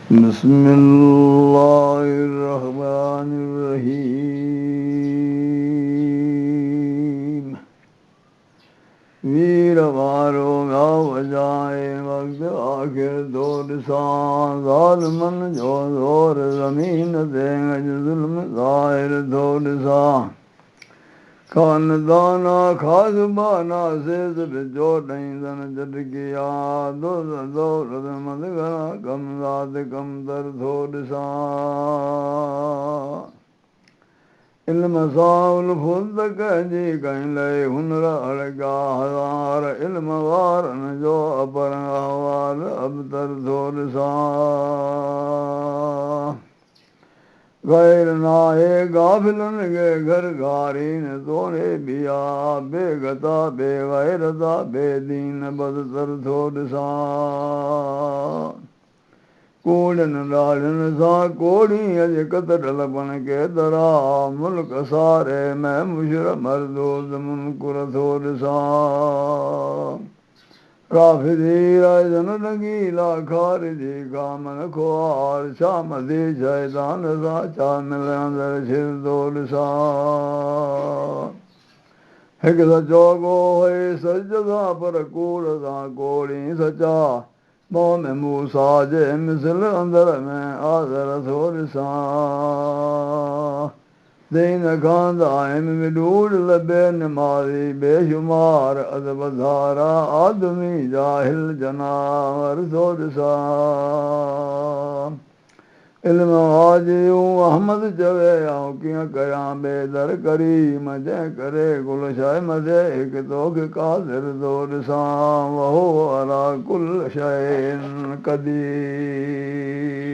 बिस्मिल्लाहिर्रहमानिर्रहीम। वीर मारो गाँव जाए वक्त आखिर दौर ज़ालिमन जो जोर ज़मीन देंगे जुल्म ज़ाहिर दौर सा खानदाना खासबाना से जो नहीं दन जट किया दो दौलत मद गना कम दाद कम दर थोड़ सा इल्म साउल फुद कजी कहीं लय हुनर अड़गा हजार इल्म वारन जो अपर अहवाल अब तर थोड़ सा गैर नाहे गाफिलन के घर गारीन तोड़े बिया बेगता बेगैरता बेदीन बदतर थोड़ सा कूड़न डालन सा कोड़ी अज कतरल बन के दरा मुल्क सारे मैं मुशर मरदोद मुनकुर थोड़ सा राफिदी राजन रंगीला खारिजी कामन खुआर शामदी शैतान सा चामिल अंदर शिर दौड़ सा हिक सचो गो है सच सा पर कूड़ सा कोड़ी सचा मोह में मूसा जे मिसल अंदर में आदर थोड़ सा दीन खानदान विडूर लबे नमारी बेशुमार अदब धारा आदमी जाहिल जनावर थोड़ सा इल्म आजियूं अहमद चवे आऊं कियां कयां बेदर करी मजे करे गुल शाय मजे हिक तोख कादिर दौर सां वहो अला कुल शैन कदीर।